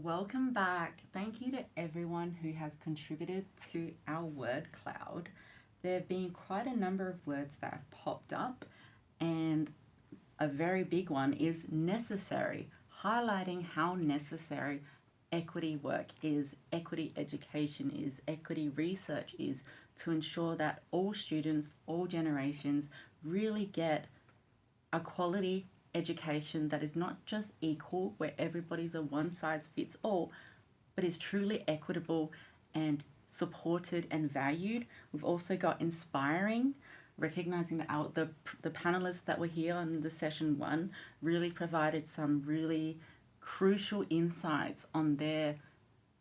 welcome back. Thank you to everyone who has contributed to our word cloud. There have been quite a number of words that have popped up, and a very big one is necessary, highlighting how necessary equity work is, equity education is, equity research is to ensure that all students, all generations really get a quality education that is not just equal, where everybody's a one size fits all, but is truly equitable and supported and valued. We've also got inspiring, recognizing that the panelists that were here on the session one really provided some really crucial insights on their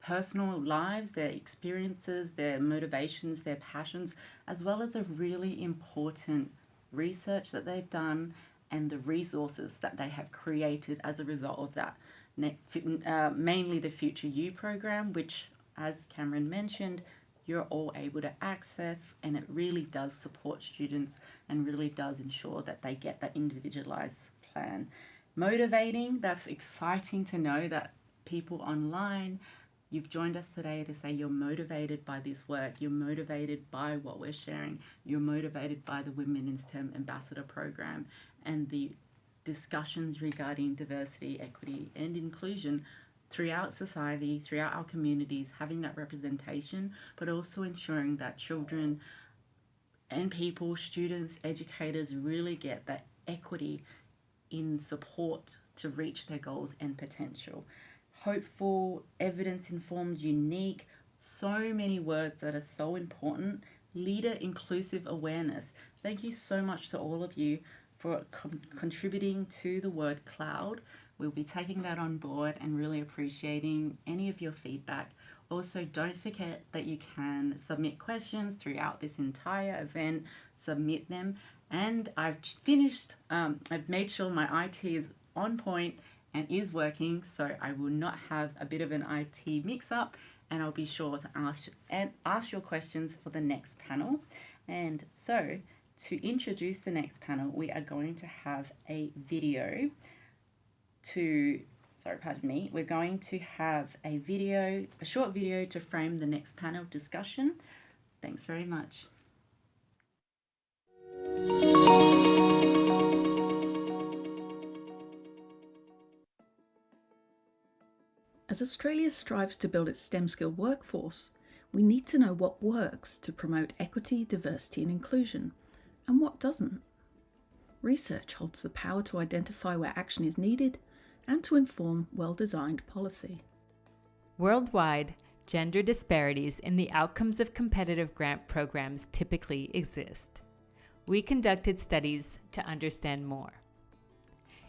personal lives, their experiences, their motivations, their passions, as well as a really important research that they've done and the resources that they have created as a result of that. Mainly the Future You program, which, as Cameron mentioned, you're all able to access, and it really does support students and really does ensure that they get that individualized plan. Motivating, that's exciting to know that people online, you've joined us today to say you're motivated by this work, you're motivated by what we're sharing, you're motivated by the Women in STEM Ambassador Program and the discussions regarding diversity, equity, and inclusion throughout society, throughout our communities, having that representation, but also ensuring that children and people, students, educators really get that equity in support to reach their goals and potential. Hopeful, evidence-informed, unique, so many words that are so important. Leader inclusive awareness. Thank you so much to all of you for contributing to the word cloud. We'll be taking that on board and really appreciating any of your feedback. Also, don't forget that you can submit questions throughout this entire event, submit them. And I've made sure my IT is on point and is working, so I will not have a bit of an IT mix-up, and I'll be sure to ask your questions for the next panel. And so, to introduce the next panel, we are going to have a video we're going to have a short video to frame the next panel discussion. Thanks very much. As Australia strives to build its STEM skilled workforce, we need to know what works to promote equity, diversity and inclusion, and what doesn't. Research holds the power to identify where action is needed and to inform well-designed policy. Worldwide, gender disparities in the outcomes of competitive grant programs typically exist. We conducted studies to understand more.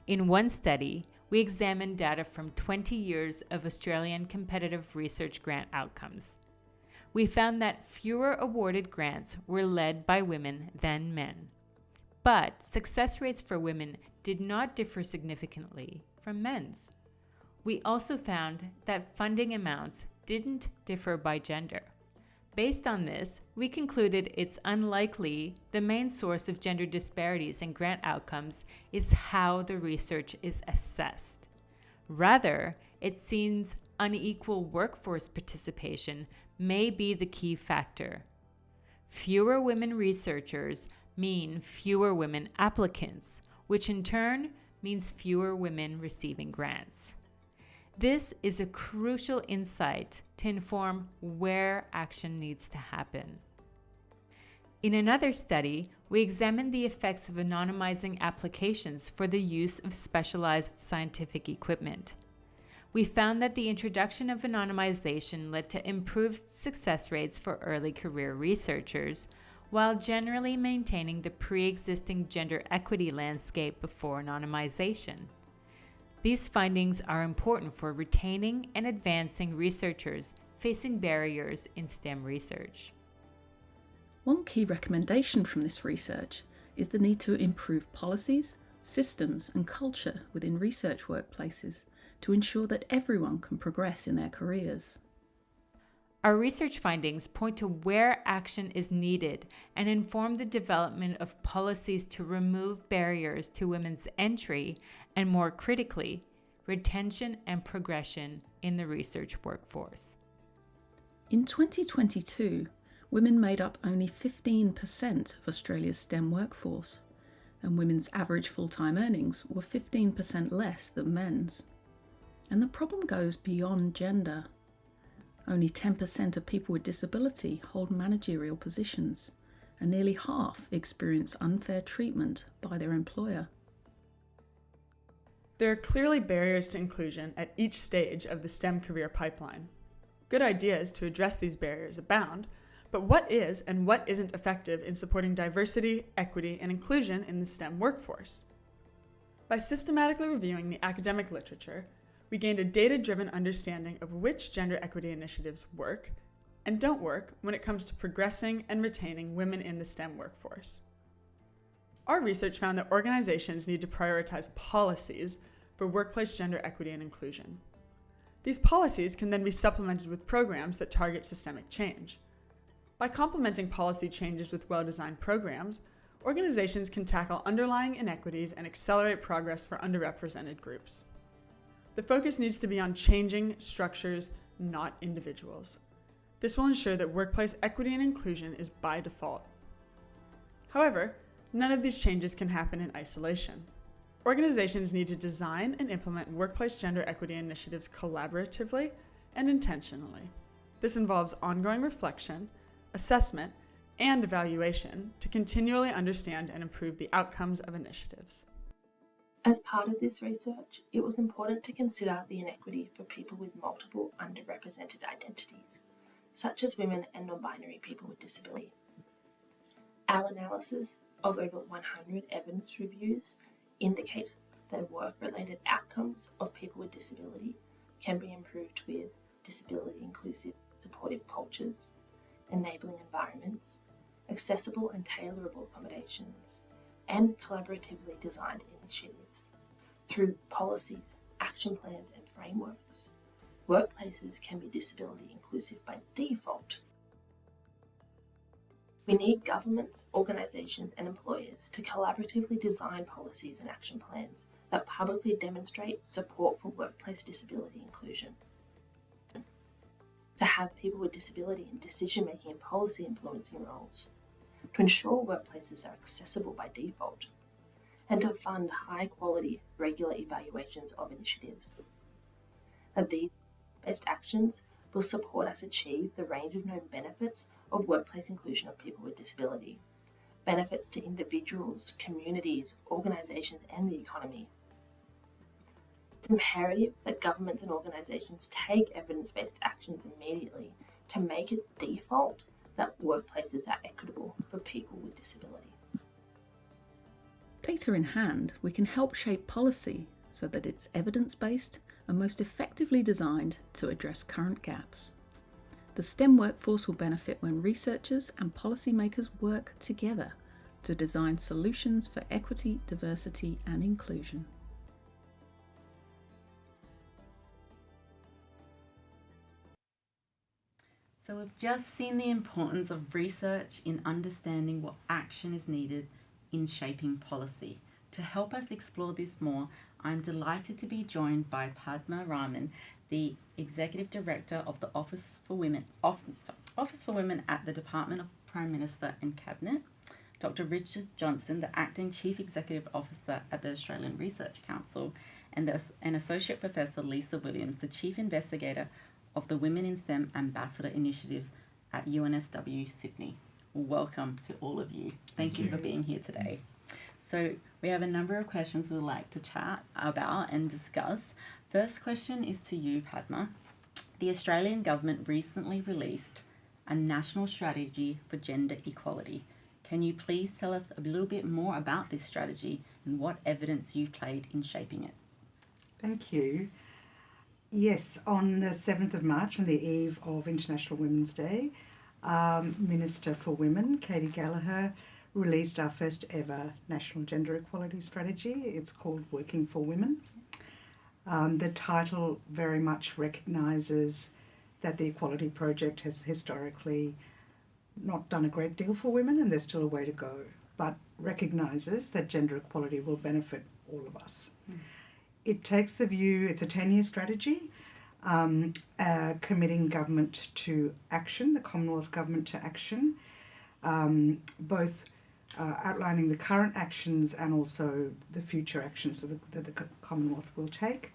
In one study, we examined data from 20 years of Australian competitive research grant outcomes. We found that fewer awarded grants were led by women than men, but success rates for women did not differ significantly from men's. We also found that funding amounts didn't differ by gender. Based on this, we concluded it's unlikely the main source of gender disparities in grant outcomes is how the research is assessed. Rather, it seems unequal workforce participation may be the key factor. Fewer women researchers mean fewer women applicants, which in turn means fewer women receiving grants. This is a crucial insight to inform where action needs to happen. In another study, we examined the effects of anonymizing applications for the use of specialized scientific equipment. We found that the introduction of anonymization led to improved success rates for early career researchers, while generally maintaining the pre-existing gender equity landscape before anonymization. These findings are important for retaining and advancing researchers facing barriers in STEM research. One key recommendation from this research is the need to improve policies, systems and culture within research workplaces to ensure that everyone can progress in their careers. Our research findings point to where action is needed and inform the development of policies to remove barriers to women's entry and, more critically, retention, and progression in the research workforce. In 2022, women made up only 15% of Australia's STEM workforce, and women's average full-time earnings were 15% less than men's. And the problem goes beyond gender. Only 10% of people with disability hold managerial positions, and nearly half experience unfair treatment by their employer. There are clearly barriers to inclusion at each stage of the STEM career pipeline. Good ideas to address these barriers abound, but what is and what isn't effective in supporting diversity, equity, and inclusion in the STEM workforce? By systematically reviewing the academic literature, we gained a data-driven understanding of which gender equity initiatives work and don't work when it comes to progressing and retaining women in the STEM workforce. Our research found that organizations need to prioritize policies for workplace gender equity and inclusion. These policies can then be supplemented with programs that target systemic change. By complementing policy changes with well-designed programs, organizations can tackle underlying inequities and accelerate progress for underrepresented groups. The focus needs to be on changing structures, not individuals. This will ensure that workplace equity and inclusion is by default. However, none of these changes can happen in isolation. Organizations need to design and implement workplace gender equity initiatives collaboratively and intentionally. This involves ongoing reflection, assessment, and evaluation to continually understand and improve the outcomes of initiatives. As part of this research, it was important to consider the inequity for people with multiple underrepresented identities, such as women and non-binary people with disability. Our analysis of over 100 evidence reviews indicates that work-related outcomes of people with disability can be improved with disability-inclusive supportive cultures, enabling environments, accessible and tailorable accommodations, and collaboratively designed initiatives. Through policies, action plans, and frameworks, workplaces can be disability inclusive by default. We need governments, organisations, and employers to collaboratively design policies and action plans that publicly demonstrate support for workplace disability inclusion. To have people with disability in decision-making and policy influencing roles, to ensure workplaces are accessible by default, and to fund high-quality, regular evaluations of initiatives. And these based actions will support us achieve the range of known benefits of workplace inclusion of people with disability, benefits to individuals, communities, organisations, and the economy. It's imperative that governments and organisations take evidence-based actions immediately to make it default that workplaces are equitable for people with disability. Data in hand, we can help shape policy so that it's evidence-based and most effectively designed to address current gaps. The STEM workforce will benefit when researchers and policymakers work together to design solutions for equity, diversity, and inclusion. So we've just seen the importance of research in understanding what action is needed in shaping policy. To help us explore this more, I'm delighted to be joined by Padma Raman, the Executive Director of the Office for Women at the Department of Prime Minister and Cabinet, Dr. Richard Johnson, the Acting Chief Executive Officer at the Australian Research Council, and Associate Professor Lisa Williams, the Chief Investigator of the Women in STEM Ambassador Initiative at UNSW Sydney. Welcome to all of you. Thank you for being here today. So we have a number of questions we'd like to chat about and discuss. First question is to you, Padma. The Australian government recently released a national strategy for gender equality. Can you please tell us a little bit more about this strategy and what evidence you've played in shaping it? Thank you. Yes, on the 7th of March, on the eve of International Women's Day, Minister for Women, Katie Gallagher, released our first ever National Gender Equality Strategy. It's called Working for Women. The title very much recognises that the Equality Project has historically not done a great deal for women, and there's still a way to go, but recognises that gender equality will benefit all of us. it takes the view, it's a 10-year strategy, committing government to action, the Commonwealth government to action, both outlining the current actions and also the future actions that the Commonwealth will take.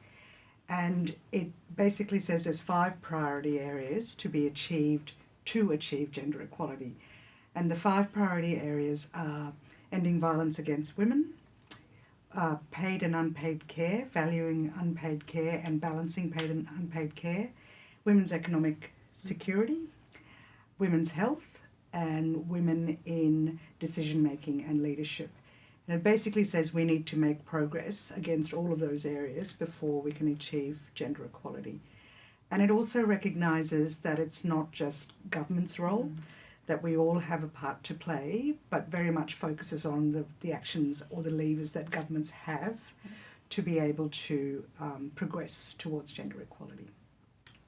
And it basically says there's 5 priority areas to be achieved to achieve gender equality. And the 5 priority areas are ending violence against women, paid and unpaid care, valuing unpaid care and balancing paid and unpaid care, women's economic security, women's health, and women in decision making and leadership. And it basically says we need to make progress against all of those areas before we can achieve gender equality. And it also recognises that it's not just government's role, that we all have a part to play, but very much focuses on the actions or the levers that governments have to be able to progress towards gender equality.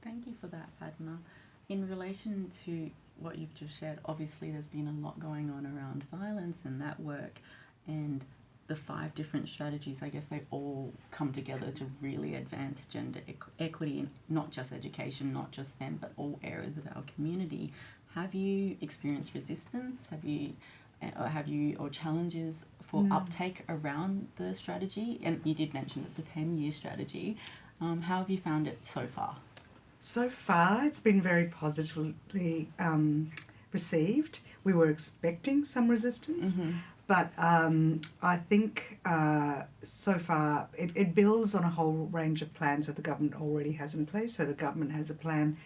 Thank you for that, Padma. In relation to what you've just shared, obviously there's been a lot going on around violence and that work, and the 5 different strategies, I guess they all come together to really advance gender equity in not just education, not just STEM, but all areas of our community. Have you experienced resistance? Have you or challenges for uptake around the strategy? And you did mention it's a 10-year strategy. How have you found it so far? So far, it's been very positively received. We were expecting some resistance, but I think so far it builds on a whole range of plans that the government already has in place. So the government has a plan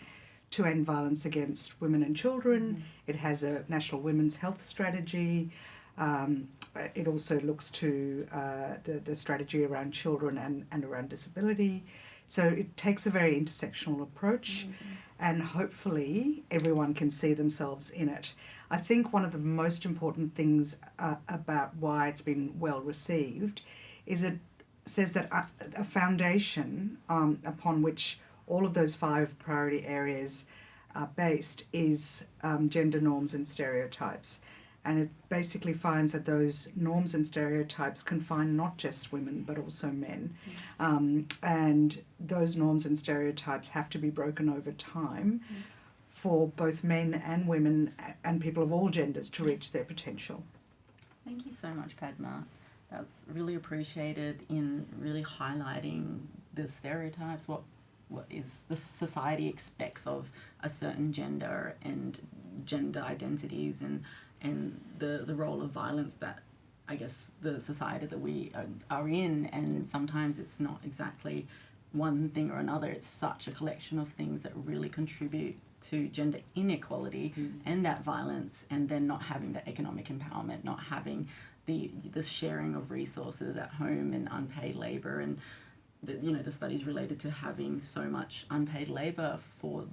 to end violence against women and children. It has a national women's health strategy. It also looks to the strategy around children and around disability. So it takes a very intersectional approach, and hopefully everyone can see themselves in it. I think one of the most important things about why it's been well received is it says that a foundation upon which all of those 5 priority areas are based is gender norms and stereotypes. And it basically finds that those norms and stereotypes confine not just women but also men. And those norms and stereotypes have to be broken over time for both men and women and people of all genders to reach their potential. Thank you so much, Padma. That's really appreciated in really highlighting the stereotypes, what is the society expects of a certain gender and gender identities, and the role of violence that I guess the society that we are in, and sometimes it's not exactly one thing or another, it's such a collection of things that really contribute to gender inequality and that violence, and then not having the economic empowerment, not having the sharing of resources at home and unpaid labour, and the studies related to having so much unpaid labour for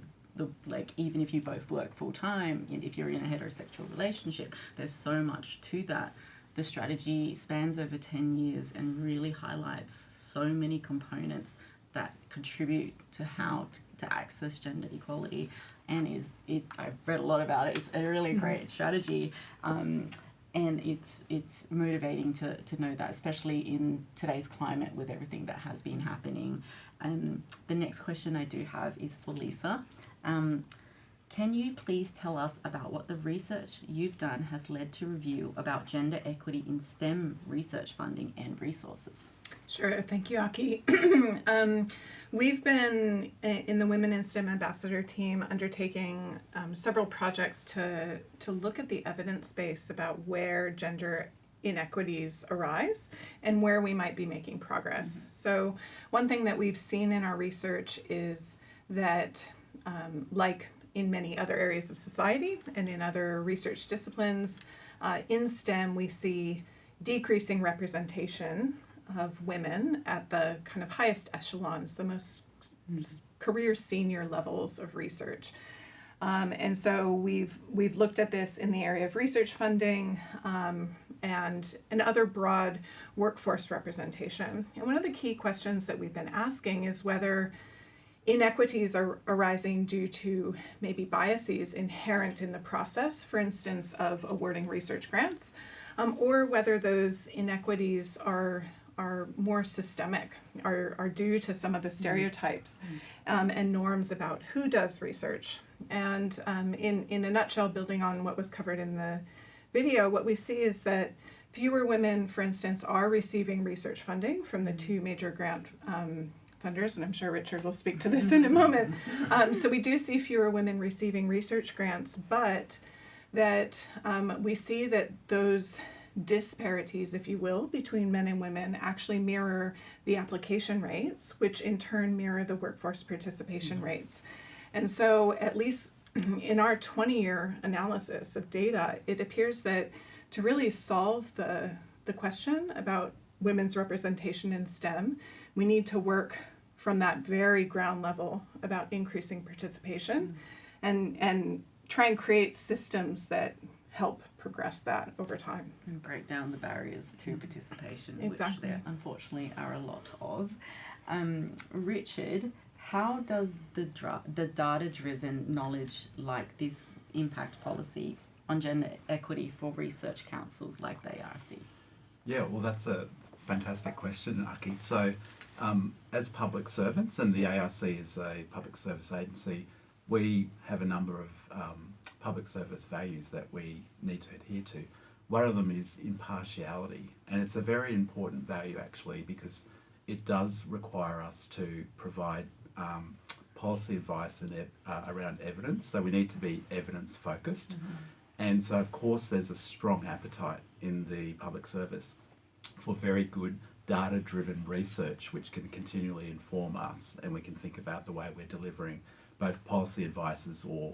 even if you both work full time, and if you're in a heterosexual relationship, there's so much to that. The strategy spans over 10 years and really highlights so many components that contribute to how to access gender equality, and I've read a lot about it. It's a really great strategy, and it's motivating to know that, especially in today's climate with everything that has been happening. The next question I do have is for Lisa. Can you please tell us about what the research you've done has led to review about gender equity in STEM research funding and resources? Sure, thank you, Aki. We've been in the Women in STEM Ambassador team undertaking several projects to look at the evidence base about where gender inequities arise and where we might be making progress. So one thing that we've seen in our research is that like in many other areas of society and in other research disciplines, in STEM we see decreasing representation of women at the kind of highest echelons, the most career senior levels of research. And so we've looked at this in the area of research funding and other broad workforce representation. And one of the key questions that we've been asking is whether inequities are arising due to maybe biases inherent in the process, for instance, of awarding research grants, or whether those inequities are are more systemic, are due to some of the stereotypes and norms about who does research. And in a nutshell, building on what was covered in the video, what we see is that fewer women, for instance, are receiving research funding from the two major grant funders, and I'm sure Richard will speak to this in a moment. So we do see fewer women receiving research grants, but that we see that those disparities, if you will, between men and women actually mirror the application rates, which in turn mirror the workforce participation rates. And so at least in our 20-year analysis of data, it appears that to really solve the question about women's representation in STEM, we need to work from that very ground level about increasing participation and try and create systems that help progress that over time. And break down the barriers to participation, Exactly. which there unfortunately are a lot of. Richard, how does the data-driven knowledge like this impact policy on gender equity for research councils like the ARC? Yeah, well, that's a fantastic question, Aki. So, as public servants, and the ARC is a public service agency, we have a number of public service values that we need to adhere to. One of them is impartiality, and it's a very important value actually because it does require us to provide policy advice and around evidence. So we need to be evidence focused. And so of course there's a strong appetite in the public service for very good data-driven research which can continually inform us, and we can think about the way we're delivering both policy advices or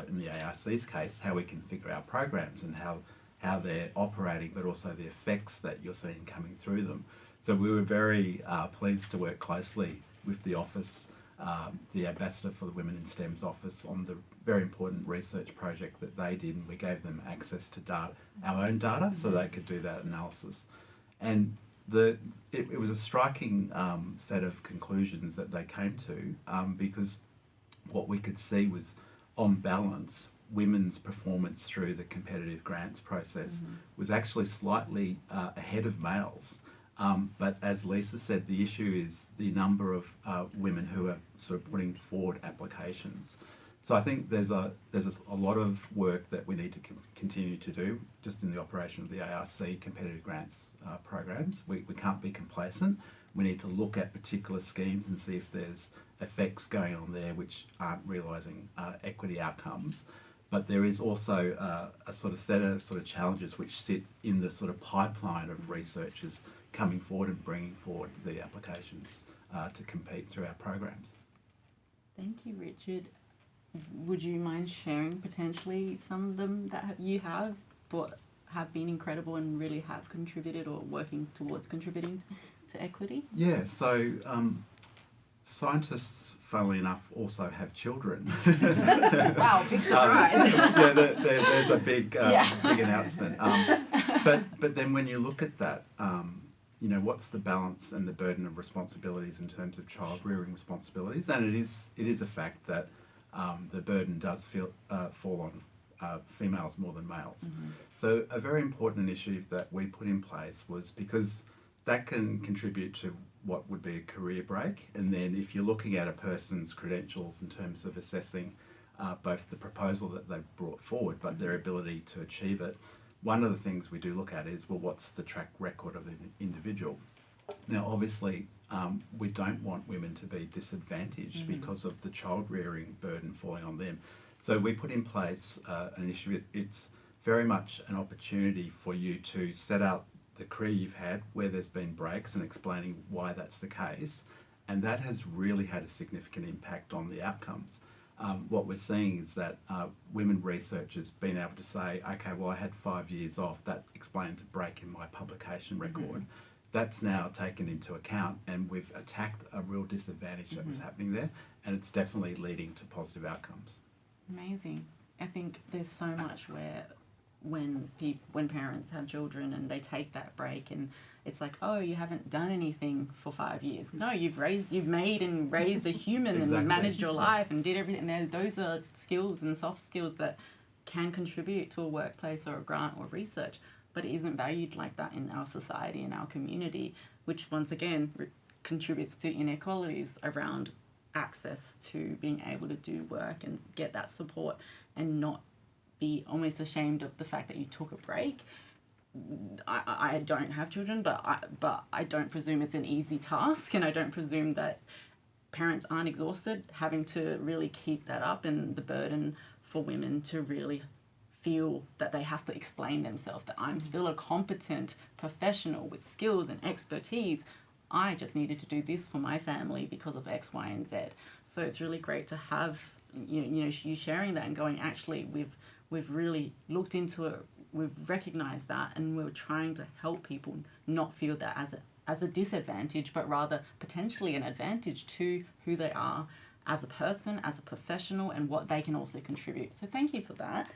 in the ARC's case, how we configure our programs and how they're operating, but also the effects that you're seeing coming through them. So we were very pleased to work closely with the office, the Ambassador for the Women in STEM's office, on the very important research project that they did, and we gave them access to data, our own data, so they could do that analysis. And it was a striking set of conclusions that they came to, because what we could see was, on balance, women's performance through the competitive grants process was actually slightly ahead of males. But as Lisa said, the issue is the number of women who are sort of putting forward applications. So I think there's a lot of work that we need to continue to do just in the operation of the ARC competitive grants programs. We can't be complacent. We need to look at particular schemes and see if there's effects going on there which aren't realising equity outcomes. But there is also a sort of set of sort of challenges which sit in the sort of pipeline of researchers coming forward and bringing forward the applications to compete through our programs. Thank you, Richard. Would you mind sharing potentially some of them that you have thought have been incredible and really have contributed or working towards contributing to equity? Yeah, so scientists, funnily enough, also have children. Wow, big surprise. Yeah, there's a big announcement. But then when you look at that, what's the balance and the burden of responsibilities in terms of child rearing responsibilities? And it is a fact that the burden does fall on females more than males. So a very important initiative that we put in place was because that can contribute to what would be a career break, and then if you're looking at a person's credentials in terms of assessing both the proposal that they've brought forward but their ability to achieve it, one of the things we do look at is, well, what's the track record of the individual? Now obviously we don't want women to be disadvantaged because of the child rearing burden falling on them. So we put in place an initiative. It's very much an opportunity for you to set out the career you've had where there's been breaks and explaining why that's the case, and that has really had a significant impact on the outcomes. What we're seeing is that women researchers been able to say, okay, well, I had 5 years off, that explains a break in my publication record. That's now taken into account, and we've attacked a real disadvantage that was happening there, and it's definitely leading to positive outcomes. Amazing. I think there's so much where when parents have children and they take that break and it's like, oh, you haven't done anything for 5 years. No, you've made and raised a human Exactly. and managed your life and did everything. And those are skills and soft skills that can contribute to a workplace or a grant or research. But but it isn't valued like that in our society, in our community, which once again contributes to inequalities around access to being able to do work and get that support and not be almost ashamed of the fact that you took a break. I don't have children, but I don't presume it's an easy task, and I don't presume that parents aren't exhausted having to really keep that up, and the burden for women to really feel that they have to explain themselves, that I'm still a competent professional with skills and expertise. I just needed to do this for my family because of X, Y, and Z. So it's really great to have you sharing that and going, actually, we've really looked into it, we've recognized that, and we're trying to help people not feel that as a disadvantage, but rather potentially an advantage to who they are as a person, as a professional, and what they can also contribute. So thank you for that.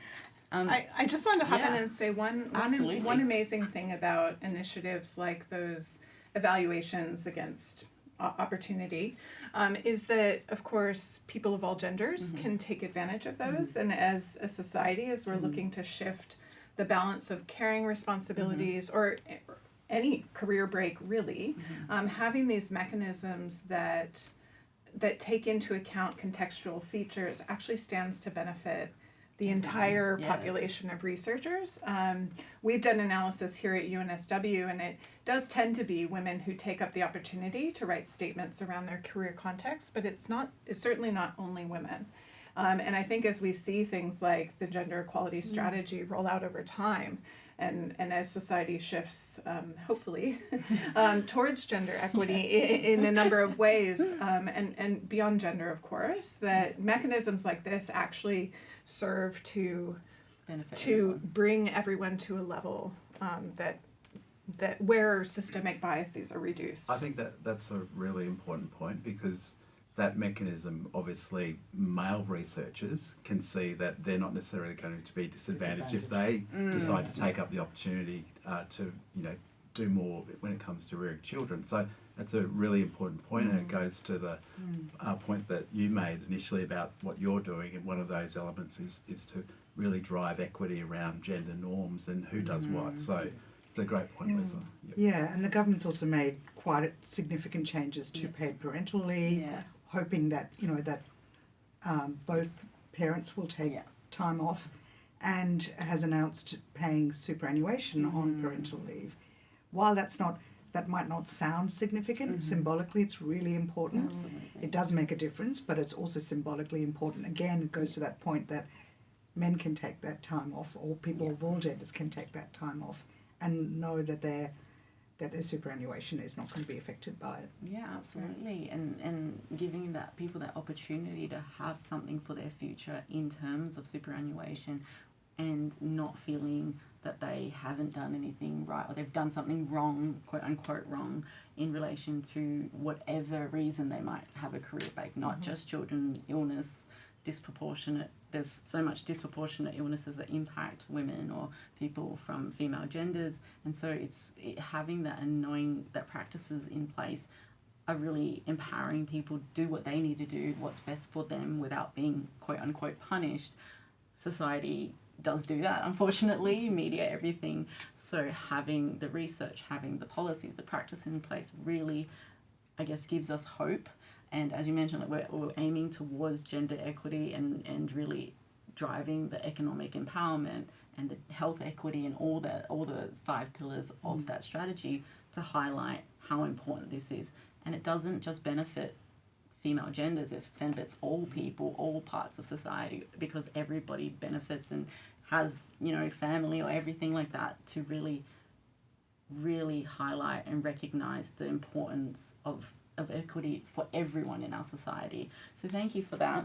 I just wanted to hop in yeah. and say one Absolutely. amazing thing about initiatives like those evaluations against opportunity is that, of course, people of all genders can take advantage of those. And as a society, as we're looking to shift the balance of caring responsibilities or any career break, really, having these mechanisms that take into account contextual features actually stands to benefit the entire population of researchers. We've done analysis here at UNSW, and it does tend to be women who take up the opportunity to write statements around their career context, but it's certainly not only women. And I think as we see things like the gender equality strategy roll out over time, and as society shifts, hopefully, towards gender equity in a number of ways, and beyond gender, of course, that mechanisms like this actually serve to bring everyone to a level that where systemic biases are reduced. I think that's a really important point, because that mechanism, obviously, male researchers can see that they're not necessarily going to be disadvantaged if they decide to take up the opportunity to do more when it comes to rearing children. So that's a really important point, and it goes to the point that you made initially about what you're doing, and one of those elements is to really drive equity around gender norms and who does what. So it's a great point, Lisa. Yep. Yeah, and the government's also made quite significant changes to paid parental leave, hoping that both parents will take time off, and has announced paying superannuation on parental leave. While that might not sound significant, symbolically it's really important. Absolutely. It does make a difference, but it's also symbolically important. Again, it goes to that point that men can take that time off, or people of all genders can take that time off, and know that their superannuation is not going to be affected by it. Yeah, absolutely. And giving that people that opportunity to have something for their future in terms of superannuation, and not feeling that they haven't done anything right, or they've done something wrong, quote unquote wrong, in relation to whatever reason they might have a career break, not just children, illness, disproportionate. There's so much disproportionate illnesses that impact women or people from female genders, and so having that and knowing that practices in place are really empowering people to do what they need to do, what's best for them, without being quote unquote punished. Society does do that, unfortunately, media, everything. So having the research, having the policies, the practice in place really, I guess, gives us hope. And as you mentioned, like we're aiming towards gender equity and really driving the economic empowerment and the health equity and all the 5 pillars of that strategy to highlight how important this is. And it doesn't just benefit female genders, it benefits all people, all parts of society, because everybody benefits and has, family or everything like that, to really, really highlight and recognize the importance of equity for everyone in our society. So thank you for that.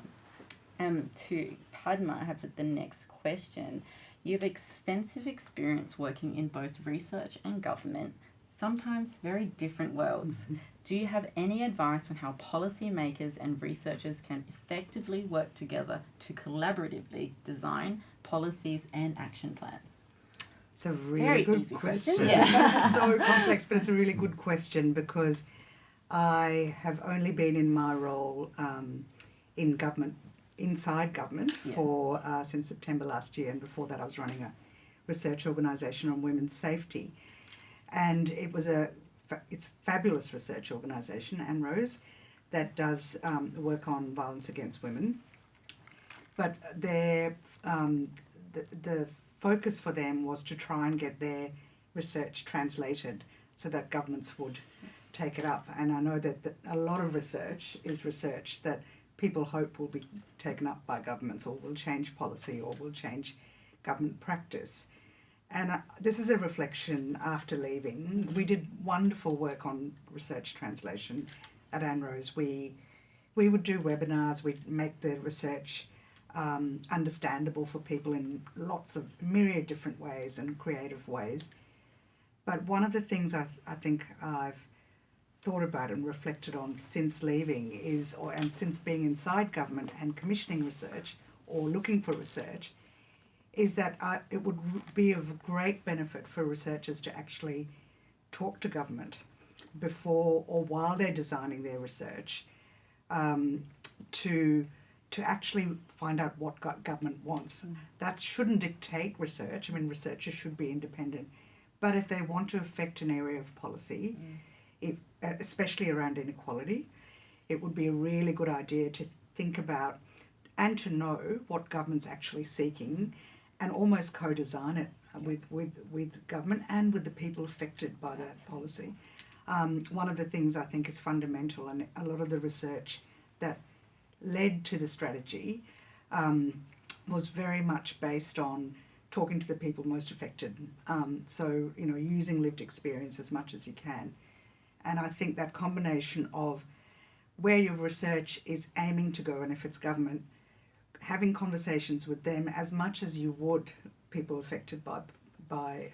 To Padma, I have the next question. You have extensive experience working in both research and government, sometimes very different worlds. Do you have any advice on how policymakers and researchers can effectively work together to collaboratively design policies and action plans? It's a really Very good easy question. question, yeah. It's so complex, but it's a really good question, because I have only been in my role in government, inside government, for since September last year, and before that I was running a research organisation on women's safety. And it's a fabulous research organisation, ANROSE, that does work on violence against women. But the focus for them was to try and get their research translated so that governments would take it up. And I know that a lot of research is research that people hope will be taken up by governments or will change policy or will change government practice. And this is a reflection after leaving. We did wonderful work on research translation at ANROSE. We would do webinars, we'd make the research understandable for people in lots of myriad different ways and creative ways. But one of the things I think I've thought about and reflected on since leaving and since being inside government and commissioning research or looking for research, is that it would be of great benefit for researchers to actually talk to government before or while they're designing their research, to actually find out what government wants. That shouldn't dictate research. I mean, researchers should be independent. But if they want to affect an area of policy, especially around inequality, it would be a really good idea to think about and to know what government's actually seeking and almost co-design it with government and with the people affected by that policy. One of the things I think is fundamental, and a lot of the research that led to the strategy was very much based on talking to the people most affected. So, using lived experience as much as you can. And I think that combination of where your research is aiming to go, and if it's government, having conversations with them as much as you would people affected by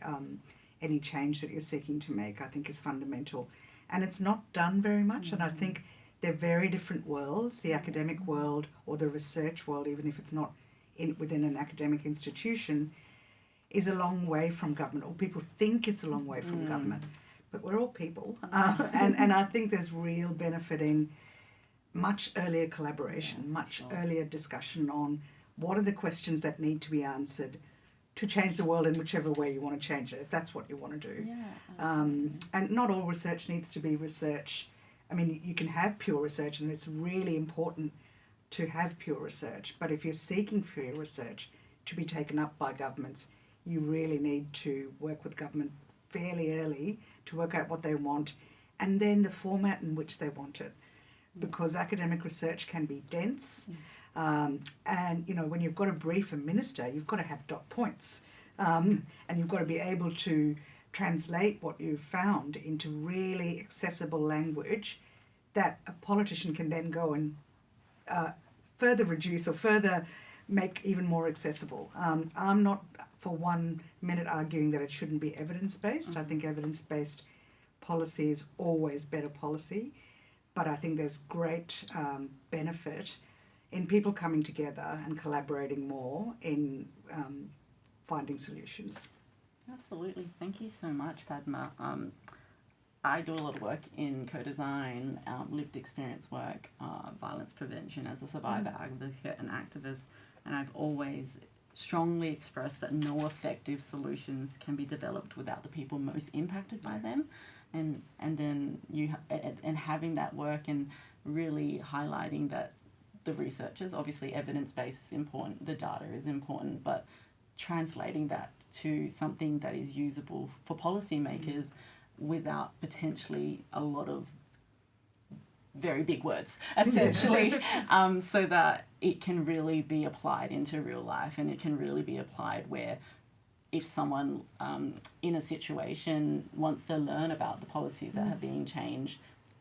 any change that you're seeking to make, I think is fundamental. And it's not done very much, and I think they're very different worlds, the academic world or the research world, even if it's not within an academic institution, is a long way from government, or people think it's a long way from government. But we're all people, and I think there's real benefit in much earlier collaboration, much earlier discussion on what are the questions that need to be answered to change the world in whichever way you want to change it, if that's what you want to do. And not all research needs to be research. I mean, you can have pure research, and it's really important to have pure research. But if you're seeking pure research to be taken up by governments, you really need to work with government fairly early to work out what they want, and then the format in which they want it. Because academic research can be dense, and when you've got to brief a minister, you've got to have dot points, and you've got to be able to translate what you've found into really accessible language that a politician can then go and further reduce or further make even more accessible. I'm not for 1 minute arguing that it shouldn't be evidence-based. I think evidence-based policy is always better policy. But I think there's great benefit in people coming together and collaborating more in finding solutions. Absolutely. Thank you so much, Padma. I do a lot of work in co-design, lived experience work, violence prevention as a survivor advocate and activist, and I've always strongly expressed that no effective solutions can be developed without the people most impacted by them. And then having that work and really highlighting that the researchers, obviously evidence-based is important, the data is important, but translating that to something that is usable for policymakers without potentially a lot of very big words, essentially, so that it can really be applied into real life, and it can really be applied where if someone in a situation wants to learn about the policies that are being changed,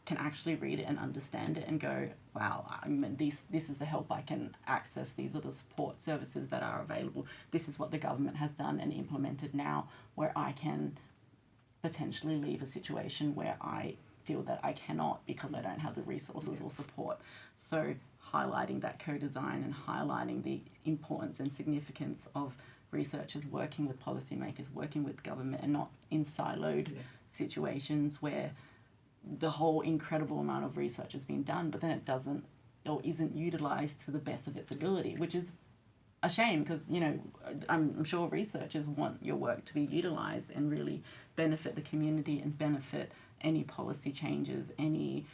can actually read it and understand it and go, wow, I mean, this is the help I can access. These are the support services that are available. This is what the government has done and implemented now, where I can potentially leave a situation where I feel that I cannot because I don't have the resources or support. So highlighting that co-design and highlighting the importance and significance of researchers working with policymakers, working with government, and not in siloed situations where the whole incredible amount of research has been done, but then it doesn't or isn't utilised to the best of its ability, which is a shame because, you know, I'm sure researchers want your work to be utilised and really benefit the community and benefit any policy changes, any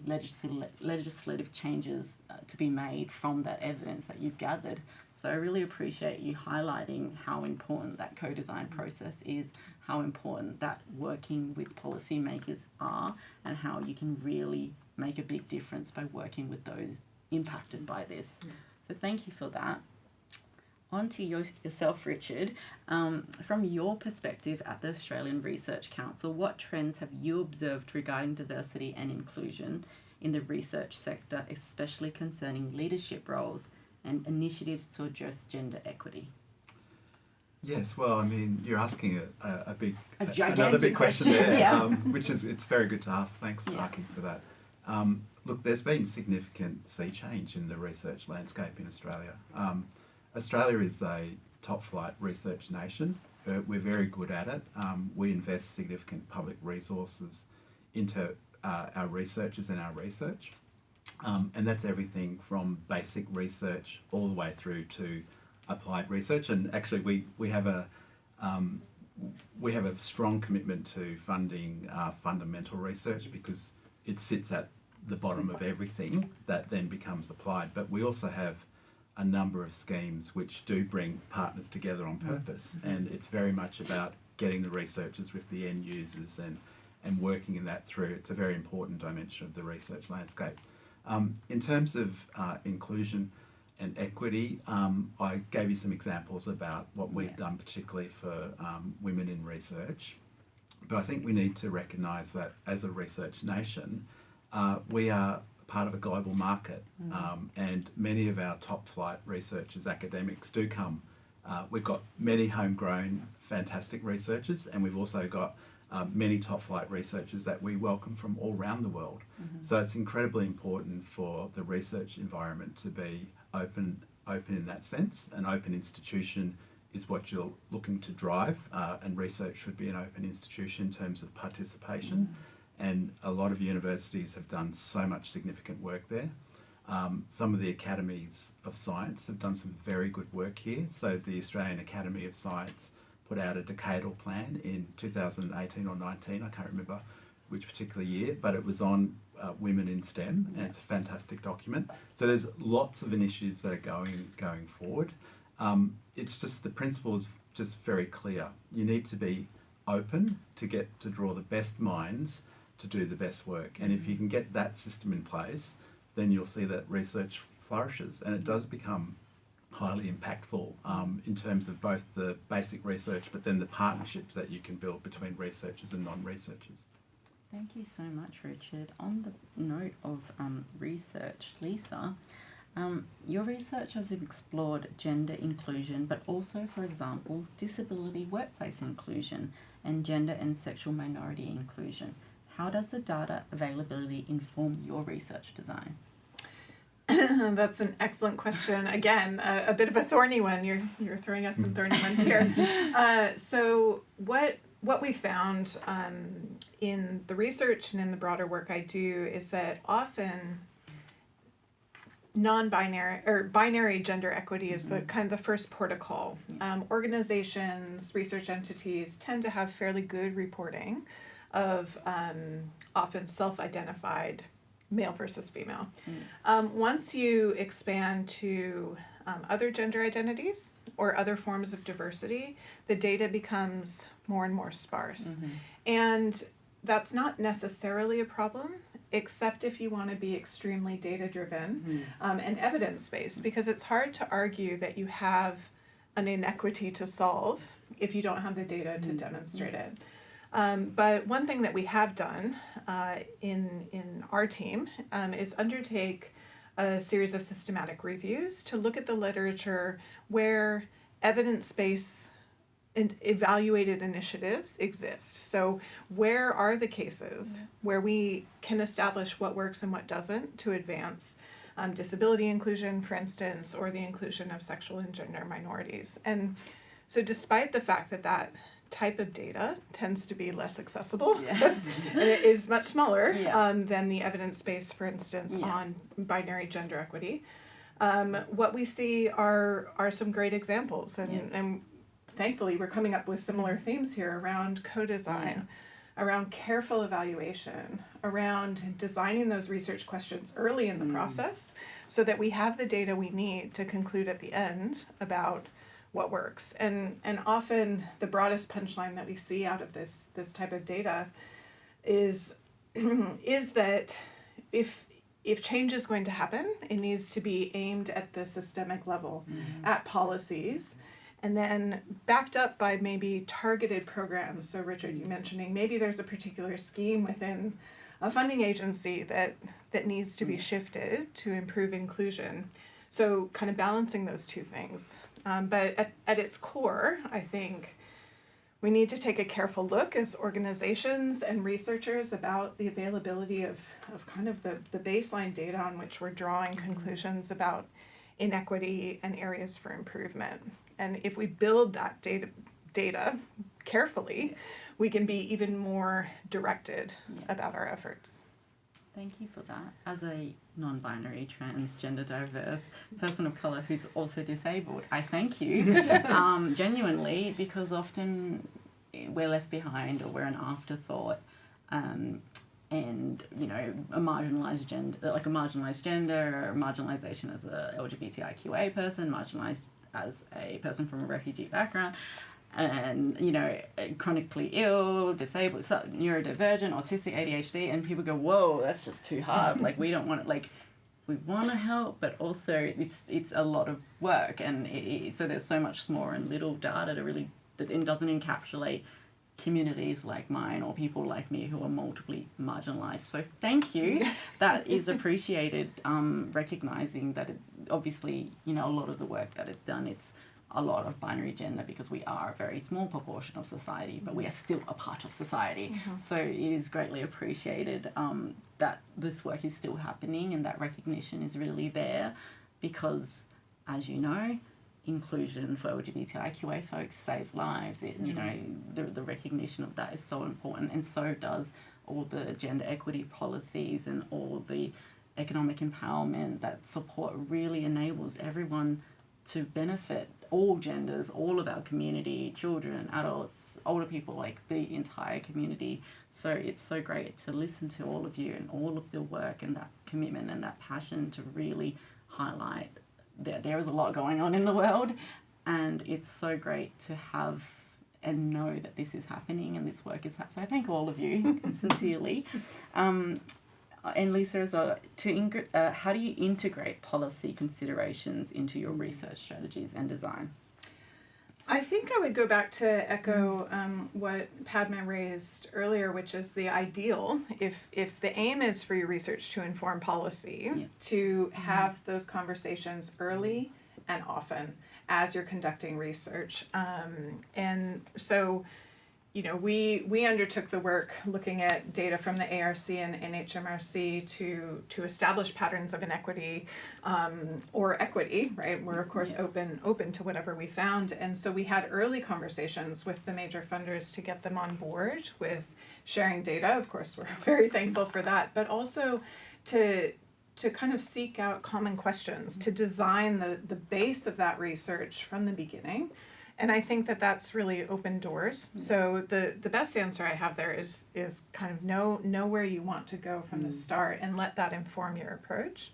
legislative changes to be made from that evidence that you've gathered. So I really appreciate you highlighting how important that co-design process is, how important that working with policymakers are, and how you can really make a big difference by working with those impacted by this. So thank you for that. On to yourself, Richard. From your perspective at the Australian Research Council, what trends have you observed regarding diversity and inclusion in the research sector, especially concerning leadership roles and initiatives to address gender equity? Yes, well, I mean, you're asking another big question there, yeah. which is, it's very good to ask. Thanks, Yeah. Aki, for that. Look, there's been significant sea change in the research landscape in Australia. Australia is a top-flight research nation. We're very good at it. We invest significant public resources into our researchers and our research. And that's everything from basic research all the way through to applied research. And actually, we have a strong commitment to funding fundamental research because it sits at the bottom of everything that then becomes applied. But we also have a number of schemes which do bring partners together on purpose, and it's very much about getting the researchers with the end users and working in that through. It's a very important dimension of the research landscape. In terms of inclusion and equity, I gave you some examples about what we've done particularly for women in research, but I think we need to recognise that as a research nation, we are part of a global market, and many of our top flight researchers, academics, do come. We've got many homegrown fantastic researchers, and we've also got many top flight researchers that we welcome from all around the world. So it's incredibly important for the research environment to be open in that sense. An open institution is what you're looking to drive, and research should be an open institution in terms of participation. And a lot of universities have done so much significant work there. Some of the academies of science have done some very good work here. So the Australian Academy of Science put out a decadal plan in 2018 or 19, I can't remember which particular year, but it was on women in STEM, and it's a fantastic document. So there's lots of initiatives that are going forward. It's just the principle is just very clear. You need to be open to draw the best minds to do the best work. And if you can get that system in place, then you'll see that research flourishes, and it does become highly impactful in terms of both the basic research, but then the partnerships that you can build between researchers and non-researchers. Thank you so much, Richard. On the note of research, Lisa, your research has explored gender inclusion, but also, for example, disability workplace inclusion and gender and sexual minority inclusion. How does the data availability inform your research design? That's an excellent question. Again, a bit of a thorny one. You're throwing us some thorny ones here. So what we found in the research and in the broader work I do is that often non-binary or binary gender equity is the kind of the first port of call. Organizations, research entities tend to have fairly good reporting of often self-identified male versus female. Once you expand to other gender identities or other forms of diversity, the data becomes more and more sparse. And that's not necessarily a problem, except if you want to be extremely data-driven and evidence-based, because it's hard to argue that you have an inequity to solve if you don't have the data to demonstrate it. But one thing that we have done in our team is undertake a series of systematic reviews to look at the literature where evidence-based and evaluated initiatives exist. So where are the cases where we can establish what works and what doesn't to advance disability inclusion, for instance, or the inclusion of sexual and gender minorities. And so despite the fact that that type of data tends to be less accessible and it is much smaller than the evidence base, for instance, on binary gender equity, what we see are some great examples, and thankfully we're coming up with similar themes here around co-design, around careful evaluation, around designing those research questions early in the process so that we have the data we need to conclude at the end about what works. And often the broadest punchline that we see out of this type of data is that if change is going to happen, it needs to be aimed at the systemic level, at policies, and then backed up by maybe targeted programs. So Richard, you mentioning maybe there's a particular scheme within a funding agency that needs to be shifted to improve inclusion. So kind of balancing those two things. But at its core, I think we need to take a careful look as organizations and researchers about the availability of kind of the baseline data on which we're drawing conclusions about inequity and areas for improvement. And if we build that data carefully, we can be even more directed about our efforts. Thank you for that. As a non-binary, transgender, diverse person of colour who's also disabled, I thank you genuinely, because often we're left behind or we're an afterthought, and you know, a marginalised gender, like a marginalised gender, or marginalisation as a LGBTIQA person, marginalised as a person from a refugee background, and you know, chronically ill, disabled, neurodivergent, autistic, ADHD, and people go, whoa, that's just too hard. Like, we don't want it. Like, we want to help, but also it's a lot of work, and so there's so much small and little data to really that it doesn't encapsulate communities like mine or people like me who are multiply marginalised. So thank you. That is appreciated. Recognizing that obviously, you know, a lot of the work that it's done, it's a lot of binary gender because we are a very small proportion of society, but we are still a part of society. So it is greatly appreciated that this work is still happening and that recognition is really there, because, as you know, inclusion for LGBTIQA folks saves lives. You know, the recognition of that is so important, and so does all the gender equity policies and all the economic empowerment that support really enables everyone to benefit, all genders, all of our community, children, adults, older people, like the entire community. So it's so great to listen to all of you and all of your work and that commitment and that passion to really highlight that there is a lot going on in the world, and it's so great to have and know that this is happening and this work is happening. So I thank all of you sincerely. And Lisa as well, how do you integrate policy considerations into your research strategies and design? I think I would go back to echo what Padma raised earlier, which is the ideal, if the aim is for your research to inform policy, to have those conversations early and often as you're conducting research. And so, you know, we undertook the work looking at data from the ARC and NHMRC to establish patterns of inequity or equity, right? We're of course open to whatever we found, and so we had early conversations with the major funders to get them on board with sharing data. Of course, we're very thankful for that, but also to kind of seek out common questions, to design the base of that research from the beginning. And I think that that's really opened doors. So the best answer I have there is kind of know where you want to go from the start and let that inform your approach,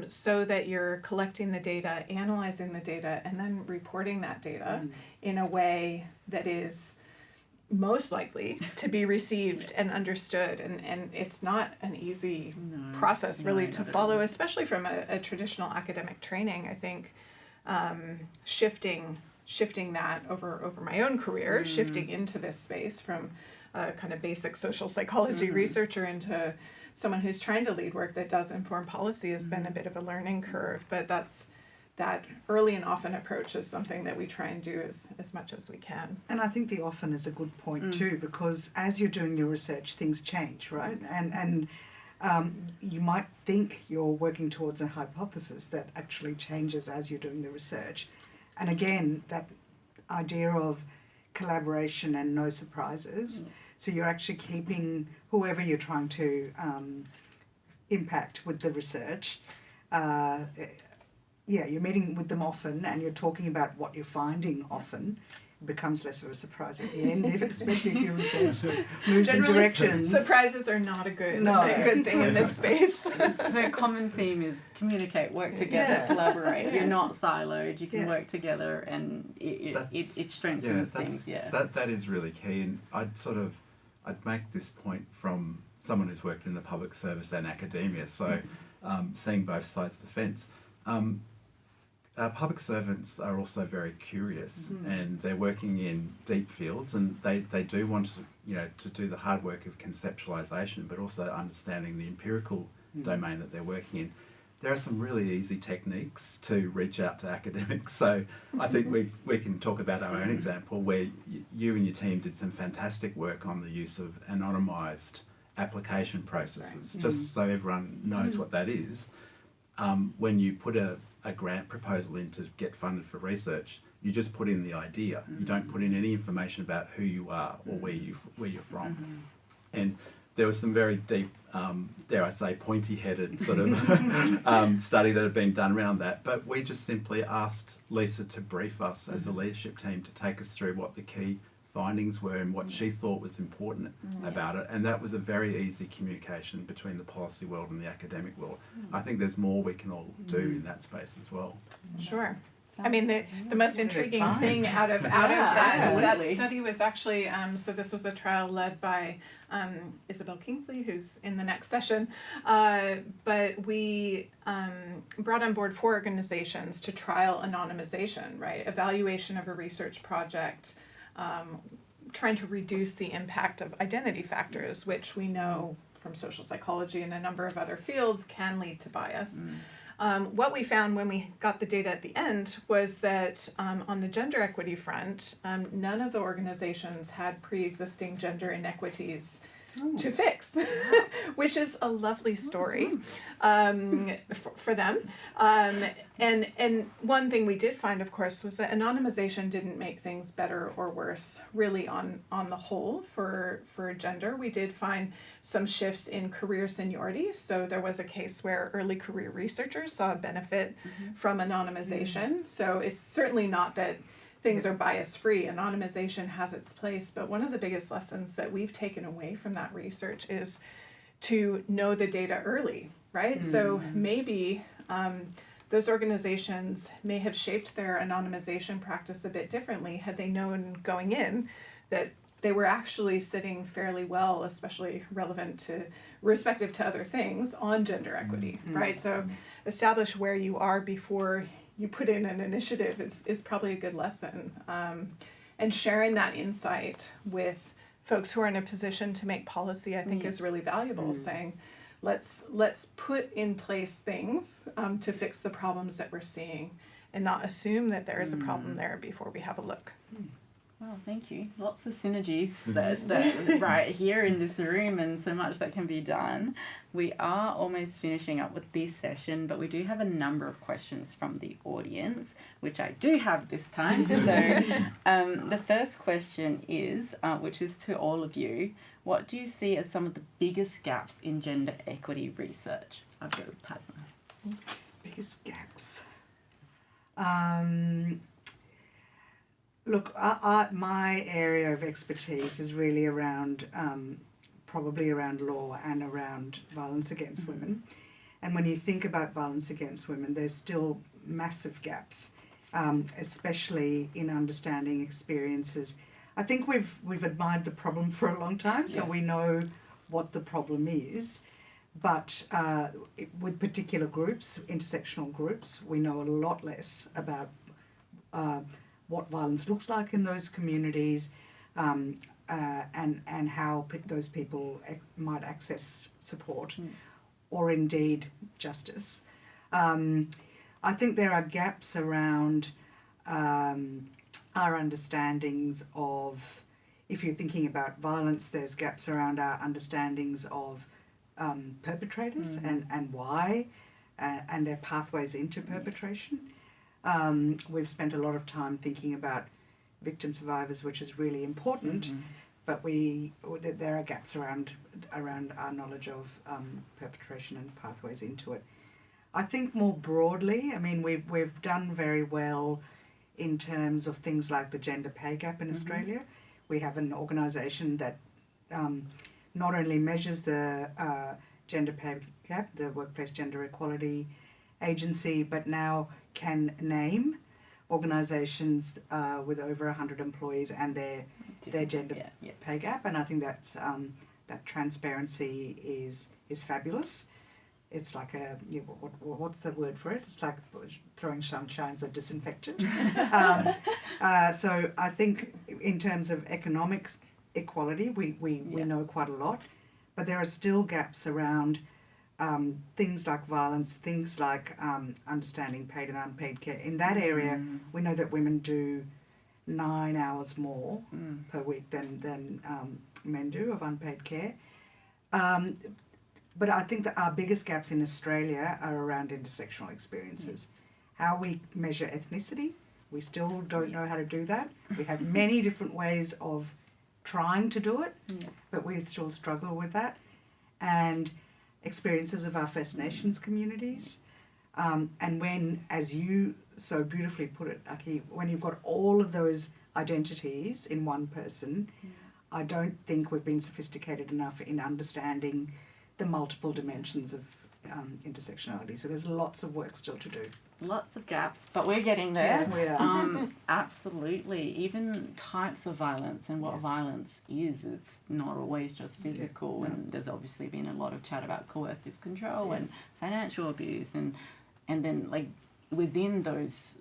so that you're collecting the data, analyzing the data, and then reporting that data in a way that is most likely to be received and understood. And it's not an easy process really to follow, especially from a traditional academic training. I think shifting that over my own career, shifting into this space from a kind of basic social psychology researcher into someone who's trying to lead work that does inform policy has been a bit of a learning curve. But that early and often approach is something that we try and do as much as we can. And I think the often is a good point too, because as you're doing your research, things change, right? And you might think you're working towards a hypothesis that actually changes as you're doing the research. And again, that idea of collaboration and no surprises. So you're actually keeping whoever you're trying to impact with the research you're meeting with them often and you're talking about what you're finding often, it becomes less of a surprise at the end, especially if your research moves in Generally, directions. surprises are not a good thing in this space. So a common theme is communicate, work together, collaborate. You're not siloed. You can work together, and it strengthens things. That is really key, and I'd make this point from someone who's worked in the public service and academia. So, seeing both sides of the fence. Public servants are also very curious, and they're working in deep fields, and they do want to do the hard work of conceptualization, but also understanding the empirical domain that they're working in. There are some really easy techniques to reach out to academics. So I think we can talk about our own example where you and your team did some fantastic work on the use of anonymized application processes, just so everyone knows what that is. When you put a grant proposal in to get funded for research, you just put in the idea. You don't put in any information about who you are or where you're from. And there was some very deep, dare I say, pointy-headed sort of study that had been done around that. But we just simply asked Lisa to brief us as a leadership team to take us through what the key findings were and what she thought was important about it, and that was a very easy communication between the policy world and the academic world. I think there's more we can all do in that space as well. Sure. I mean, the most intriguing thing out of that study was actually, so this was a trial led by Isabel Kingsley, who's in the next session, but we brought on board 4 organizations to trial anonymization, right? Evaluation of a research project, trying to reduce the impact of identity factors, which we know from social psychology and a number of other fields can lead to bias. What we found when we got the data at the end was that on the gender equity front, none of the organizations had pre-existing gender inequities to fix, which is a lovely story for them. And one thing we did find, of course, was that anonymization didn't make things better or worse, really on the whole for gender. We did find some shifts in career seniority. So there was a case where early career researchers saw a benefit from anonymization. So it's certainly not that things are bias-free. Anonymization has its place, but one of the biggest lessons that we've taken away from that research is to know the data early, right? So maybe those organizations may have shaped their anonymization practice a bit differently had they known going in that they were actually sitting fairly well, especially respective to other things, on gender equity, right? So establish where you are before you put in an initiative is probably a good lesson. And sharing that insight with folks who are in a position to make policy, I think, is really valuable. Saying, let's put in place things to fix the problems that we're seeing, and not assume that there is a problem there before we have a look. Well, thank you. Lots of synergies that right here in this room, and so much that can be done. We are almost finishing up with this session, but we do have a number of questions from the audience, which I do have this time. So the first question is, which is to all of you, what do you see as some of the biggest gaps in gender equity research? I'll go with Padma. Biggest gaps. Look, my area of expertise is really around, probably around law and around violence against women. And when you think about violence against women, there's still massive gaps, especially in understanding experiences. I think we've admired the problem for a long time, so we know what the problem is. But with particular groups, intersectional groups, we know a lot less about what violence looks like in those communities, and how those people might access support or indeed justice. I think there are gaps around our understandings of, if you're thinking about violence, there's gaps around our understandings of perpetrators and why, and their pathways into perpetration. We've spent a lot of time thinking about victim survivors, which is really important, but there are gaps around our knowledge of perpetration and pathways into it. I think more broadly, I mean, we've done very well in terms of things like the gender pay gap in Australia. We have an organisation that not only measures the gender pay gap, the Workplace Gender Equality Agency, but now can name organisations with over 100 employees and their gender pay gap, and I think that's that transparency is fabulous. It's like what's the word for it? It's like throwing sunshines at disinfectant. So I think in terms of economics equality, we know quite a lot, but there are still gaps around things like violence, things like understanding paid and unpaid care. In that area, we know that women do 9 hours more per week than men do of unpaid care. But I think that our biggest gaps in Australia are around intersectional experiences. How we measure ethnicity, we still don't know how to do that. We have many different ways of trying to do it, but we still struggle with that. And experiences of our First Nations communities. And when, as you so beautifully put it, Aki, when you've got all of those identities in one person, I don't think we've been sophisticated enough in understanding the multiple dimensions of intersectionality. So there's lots of work still to do. Lots of gaps, but we're getting there. Yeah, we are. Absolutely. Even types of violence and what violence is, it's not always just physical. And there's obviously been a lot of chat about coercive control and financial abuse. And then, like, within those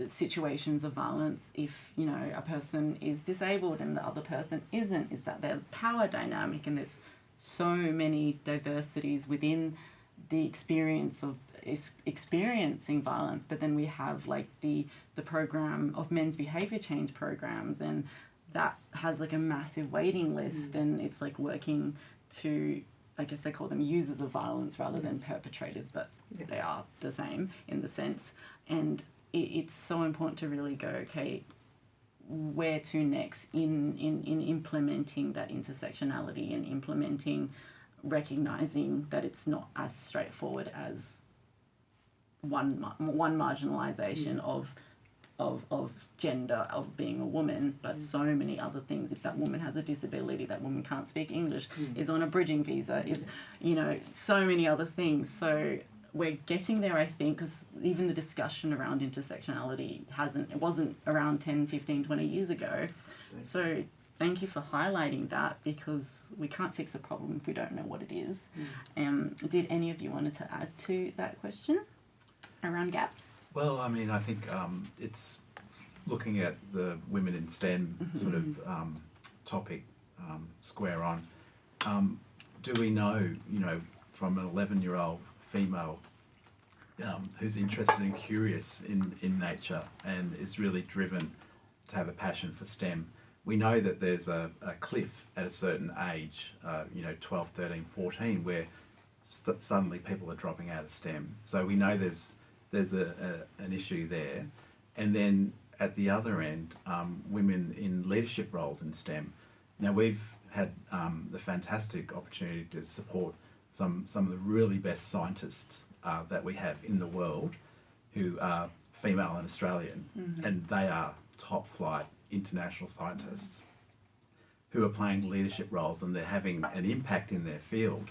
situations of violence, if, you know, a person is disabled and the other person isn't, is that their power dynamic, and there's so many diversities within the experience of experiencing violence. But then we have like the program of men's behavior change programs, and that has like a massive waiting list, and it's like working to, I guess they call them users of violence rather than perpetrators, but they are the same in the sense. And it's so important to really go, okay, where to next in implementing that intersectionality and recognizing that it's not as straightforward as one marginalization of gender, of being a woman, but so many other things. If that woman has a disability, that woman can't speak English, is on a bridging visa, is, you know, so many other things. So we're getting there, I think, because even the discussion around intersectionality wasn't around 10, 15, 20 years ago. Absolutely. So thank you for highlighting that, because we can't fix a problem if we don't know what it is. Did any of you wanted to add to that question around gaps? Well, I mean, I think it's looking at the women in STEM sort of topic square on. Do we know, you know, from an 11-year-old female who's interested and curious in nature and is really driven to have a passion for STEM, we know that there's a cliff at a certain age, 12, 13, 14, where suddenly people are dropping out of STEM. So we know there's an issue there. And then at the other end, women in leadership roles in STEM. Now we've had the fantastic opportunity to support some of the really best scientists that we have in the world, who are female and Australian, and they are top flight international scientists who are playing leadership roles, and they're having an impact in their field.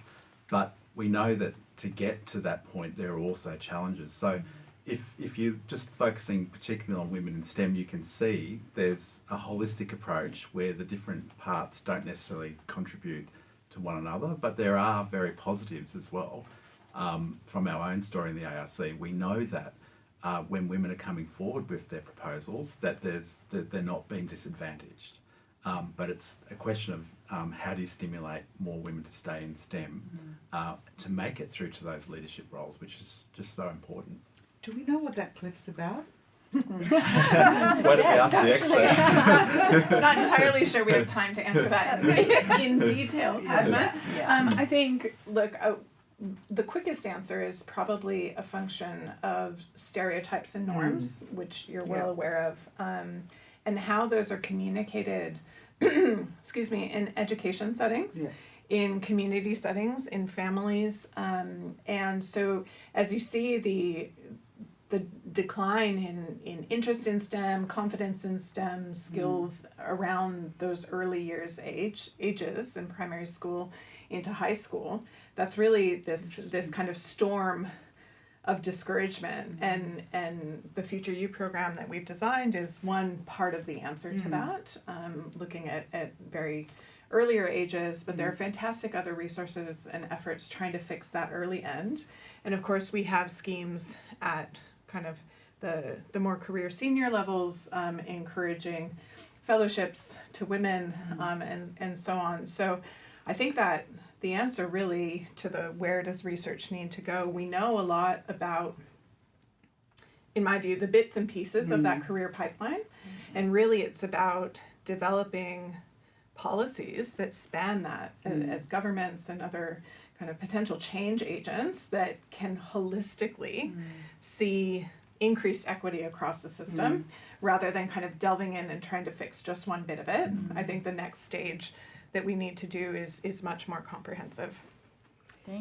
But we know that to get to that point, there are also challenges. So if you're just focusing particularly on women in STEM, you can see there's a holistic approach where the different parts don't necessarily contribute to one another, but there are very positives as well. From our own story in the ARC, we know that when women are coming forward with their proposals, that they're not being disadvantaged. But it's a question of how do you stimulate more women to stay in STEM to make it through to those leadership roles, which is just so important. Do we know what that cliff's about? Why don't we ask the expert? Not entirely sure we have time to answer that in detail, Padma. I think, look, the quickest answer is probably a function of stereotypes and norms, which you're well aware of, and how those are communicated, in education settings. in community settings, in families. And so as you see the decline in interest in STEM, confidence in STEM, skills around those early ages in primary school into high school, that's really this kind of storm of discouragement, and the Future You program that we've designed is one part of the answer to that, looking at very earlier ages, but there are fantastic other resources and efforts trying to fix that early end. And of course we have schemes at kind of the more career senior levels, encouraging fellowships to women, and so on. So I think that the answer really to the where does research need to go, we know a lot about, in my view, the bits and pieces of that career pipeline, and really it's about developing policies that span that as governments and other kind of potential change agents that can holistically see increased equity across the system rather than kind of delving in and trying to fix just one bit of it. I think the next stage that we need to do is much more comprehensive.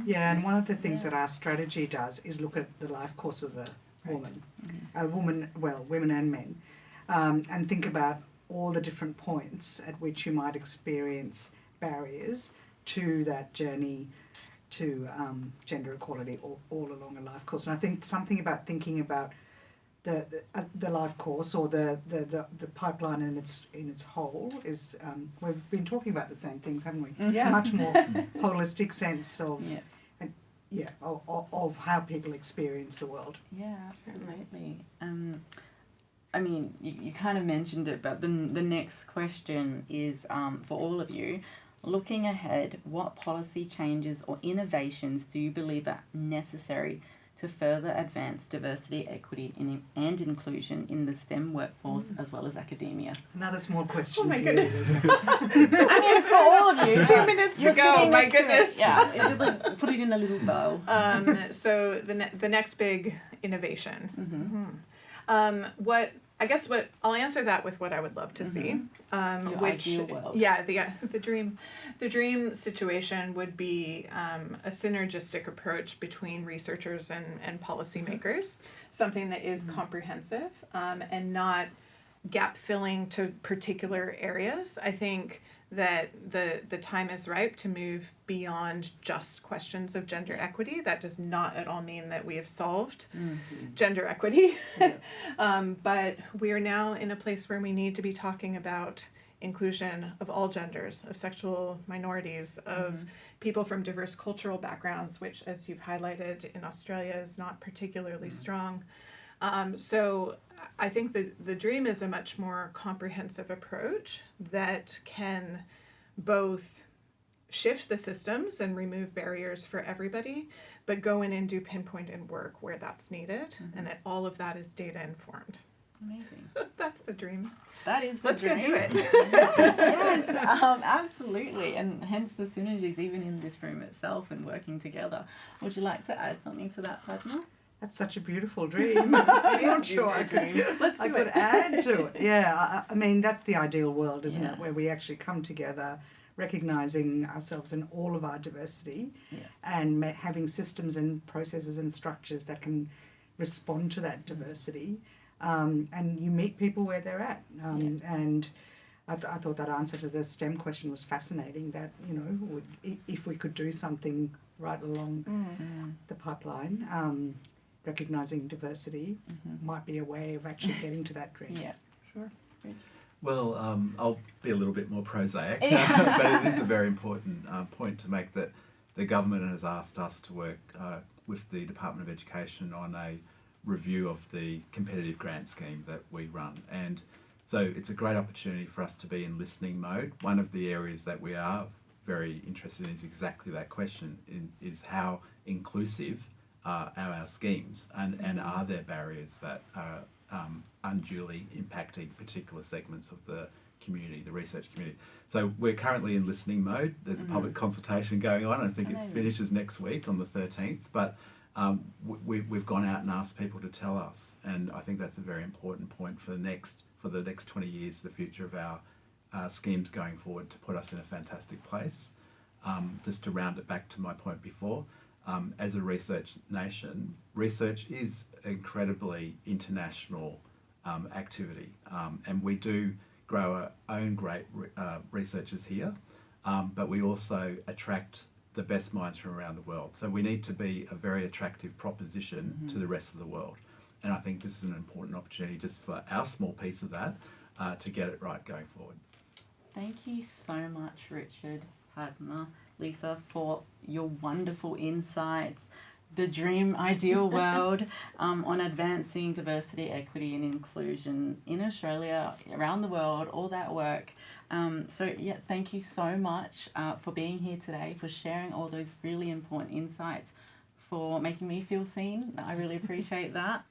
Yeah, and one of the things that our strategy does is look at the life course of a woman, well, women and men, and think about all the different points at which you might experience barriers to that journey to gender equality all along a life course. And I think something about thinking about the life course or the pipeline in its whole is we've been talking about the same things, haven't we? Yeah. Much more holistic sense of of how people experience the world. Yeah, absolutely. I mean, you kind of mentioned it, but the next question is for all of you. Looking ahead, what policy changes or innovations do you believe are necessary to further advance diversity, equity, and inclusion in the STEM workforce as well as academia? Another small question. Oh my for goodness. You. I mean, it's for all of you. 2 minutes to go, my goodness. Yeah, it's just like put it in a little bow. So the next big innovation. What I'll answer that with what I would love to see. Your ideal world. Yeah, the dream situation would be a synergistic approach between researchers and policymakers, something that is comprehensive and not gap filling to particular areas. I think that the time is ripe to move beyond just questions of gender equity. That does not at all mean that we have solved gender equity. But we are now in a place where we need to be talking about inclusion of all genders, of sexual minorities, of people from diverse cultural backgrounds, which, as you've highlighted, in Australia is not particularly strong. So I think the dream is a much more comprehensive approach that can both shift the systems and remove barriers for everybody, but go in and do pinpointed work where that's needed, and that all of that is data informed. Amazing. That's the dream. That is the Let's dream. go do it. Yes, absolutely. And hence the synergies even in this room itself and working together. Would you like to add something to that, Padma? That's such a beautiful dream. I'm not sure I Let's could add to it. Yeah, I mean, that's the ideal world, isn't it? Where we actually come together, recognising ourselves in all of our diversity and having systems and processes and structures that can respond to that diversity. And you meet people where they're at. And I thought that answer to the STEM question was fascinating, that, you know, if we could do something right along the pipeline, recognising diversity might be a way of actually getting to that dream. Yeah, sure. Well, I'll be a little bit more prosaic, but it is a very important point to make, that the government has asked us to work with the Department of Education on a review of the competitive grant scheme that we run. And so it's a great opportunity for us to be in listening mode. One of the areas that we are very interested in is exactly that question, is how inclusive are our schemes, and are there barriers that are unduly impacting particular segments of the community, the research community. So we're currently in listening mode. There's a public consultation going on. I think it finishes next week on the 13th, but we've gone out and asked people to tell us, and I think that's a very important point for the next 20 years, the future of our schemes going forward, to put us in a fantastic place. just to round it back to my point before, as a research nation, research is incredibly international activity, and we do grow our own great researchers here, but we also attract the best minds from around the world. So we need to be a very attractive proposition to the rest of the world. And I think this is an important opportunity just for our small piece of that to get it right going forward. Thank you so much, Richard, Padma, Lisa, for your wonderful insights, the dream ideal world on advancing diversity, equity and inclusion in Australia, around the world, all that work. So yeah, thank you so much for being here today, for sharing all those really important insights, for making me feel seen. I really appreciate that.